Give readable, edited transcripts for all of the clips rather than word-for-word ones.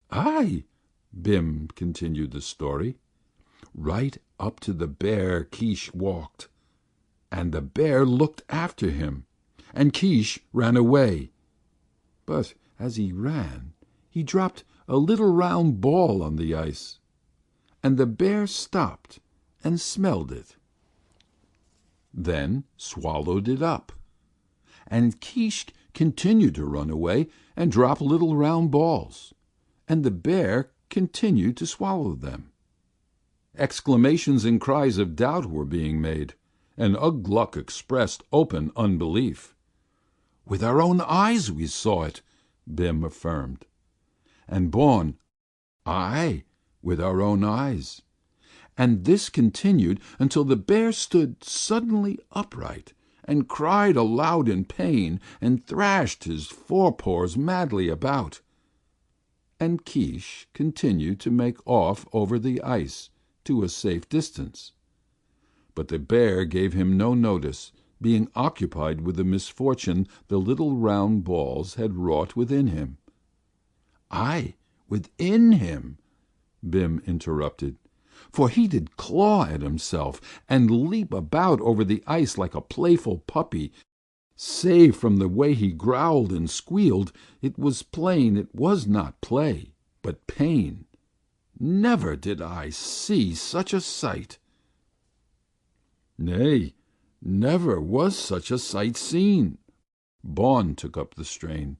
"Aye," Bim continued the story, "right up to the bear Keesh walked, and the bear looked after him, and Keesh ran away. But as he ran he dropped a little round ball on the ice, and the bear stopped and smelled it, then swallowed it up, and Keesh continued to run away and drop little round balls, and the bear continued to swallow them." Exclamations and cries of doubt were being made, and Ugh Gluk expressed open unbelief. "With our own eyes we saw it," Bim affirmed. And Bawn, "Aye, with our own eyes." And this continued until the bear stood suddenly upright and cried aloud in pain and thrashed his forepaws madly about. And Keesh continued to make off over the ice to a safe distance. But the bear gave him no notice, being occupied with the misfortune the little round balls had wrought within him. "Aye, within him," Bim interrupted, "for he did claw at himself and leap about over the ice like a playful puppy. Save from the way he growled and squealed, it was plain it was not play, but pain. Never did I see such a sight." "Nay, never was such a sight seen," Bawn took up the strain,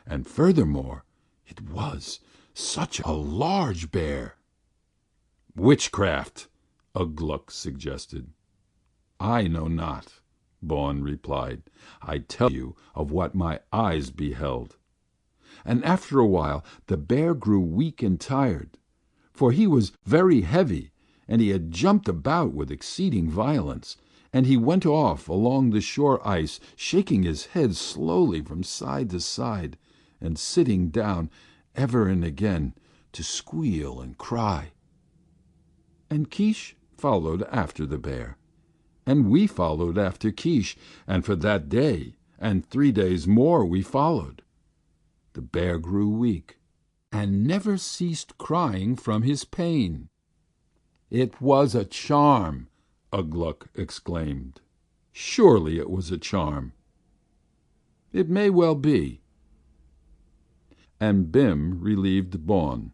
"and furthermore, it was such a large bear." "Witchcraft," Ugh Gluk suggested. "I know not," Bawn replied. "I tell you of what my eyes beheld." And after a while the bear grew weak and tired, for he was very heavy, and he had jumped about with exceeding violence, and he went off along the shore ice, shaking his head slowly from side to side, and sitting down ever and again to squeal and cry. And Keesh followed after the bear, and we followed after Keesh, and for that day and 3 days more we followed. The bear grew weak, and never ceased crying from his pain. "It was a charm!" Ugh Gluk exclaimed. "Surely it was a charm." "It may well be." And Bim relieved Bawn.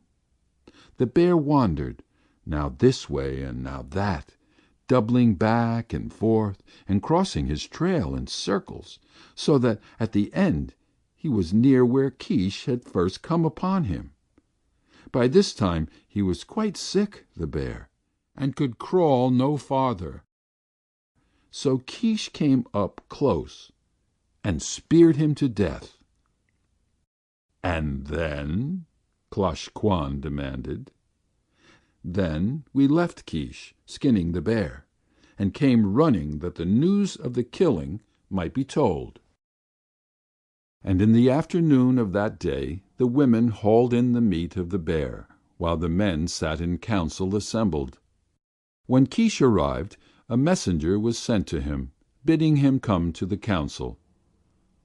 The bear wandered, now this way and now that, doubling back and forth and crossing his trail in circles, so that at the end he was near where Keesh had first come upon him. By this time he was quite sick, the bear, and could crawl no farther. So Keesh came up close and speared him to death. "And then?" Klosh Kwan demanded. "Then we left Keesh skinning the bear, and came running that the news of the killing might be told. And in the afternoon of that day the women hauled in the meat of the bear, while the men sat in council assembled. When Keesh arrived, a messenger was sent to him, bidding him come to the council.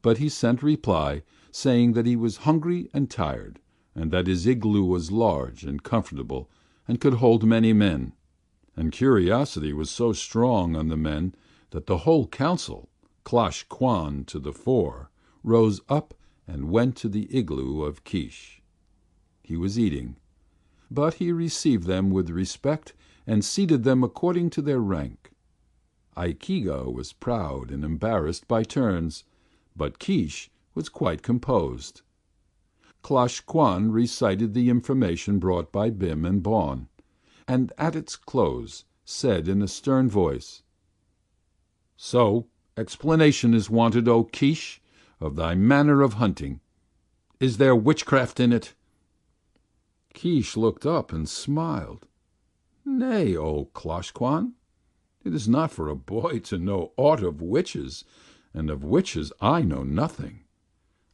But he sent reply, saying that he was hungry and tired, and that his igloo was large and comfortable, and could hold many men. And curiosity was so strong on the men that the whole council, Klosh Kwan to the fore, rose up and went to the igloo of Keesh. He was eating, but he received them with respect and seated them according to their rank. Ikeega was proud and embarrassed by turns, but Keesh was quite composed. Klosh Kwan recited the information brought by Bim and Bawn, and at its close said in a stern voice, "So explanation is wanted, O Keesh, of thy manner of hunting. Is there witchcraft in it?" Keesh looked up and smiled. "Nay, O Klosh Kwan, it is not for a boy to know aught of witches, and of witches I know nothing.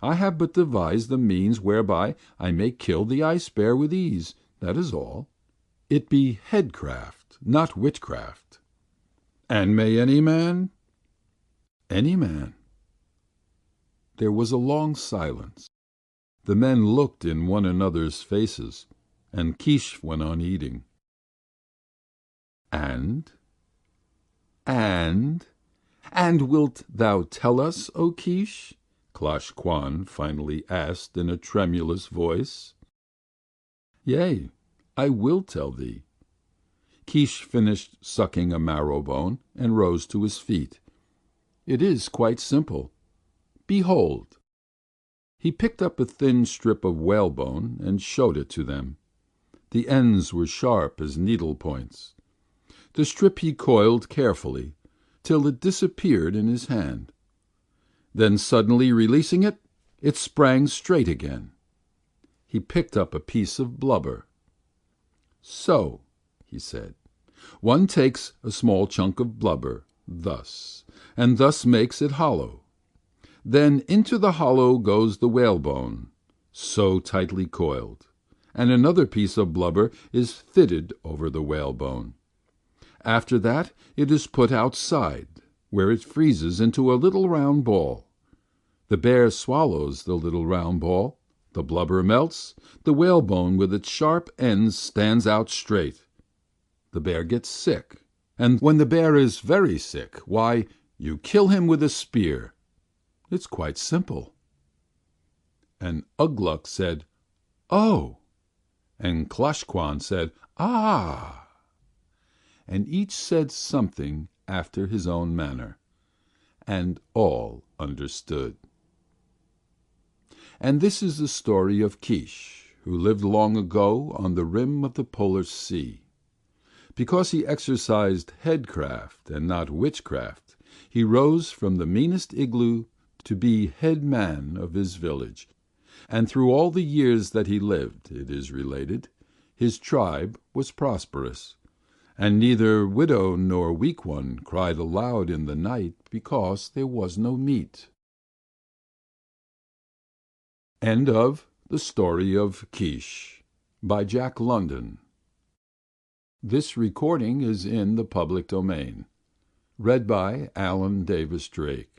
I have but devised the means whereby I may kill the ice bear with ease, that is all. It be headcraft, not witchcraft." "And may any man?" "Any man." There was a long silence. The men looked in one another's faces, and Keesh went on eating. And? And wilt thou tell us, O Keesh? Klosh Kwan finally asked in a tremulous voice. Yea, I will tell thee. Keesh finished sucking a marrow bone and rose to his feet. It is quite simple. Behold! He picked up a thin strip of whalebone and showed it to them. The ends were sharp as needle points. The strip he coiled carefully, till it disappeared in his hand. Then suddenly releasing it, it sprang straight again. He picked up a piece of blubber. So, he said, one takes a small chunk of blubber, thus, and thus makes it hollow. Then into the hollow goes the whalebone, so tightly coiled, and another piece of blubber is fitted over the whalebone. After that it is put outside, where it freezes into a little round ball. The bear swallows the little round ball, the blubber melts, the whalebone with its sharp ends stands out straight. The bear gets sick, and when the bear is very sick, why, you kill him with a spear. It's quite simple. And Ugh Gluk said, Oh! And Klosh Kwan said, Ah! And each said something after his own manner, and all understood. And this is the story of Keesh, who lived long ago on the rim of the polar sea. Because he exercised headcraft and not witchcraft, he rose from the meanest igloo to be head man of his village, and through all the years that he lived, it is related, his tribe was prosperous, and neither widow nor weak one cried aloud in the night because there was no meat. End of The Story of Keesh by Jack London. This recording is in the public domain. Read by Alan Davis Drake.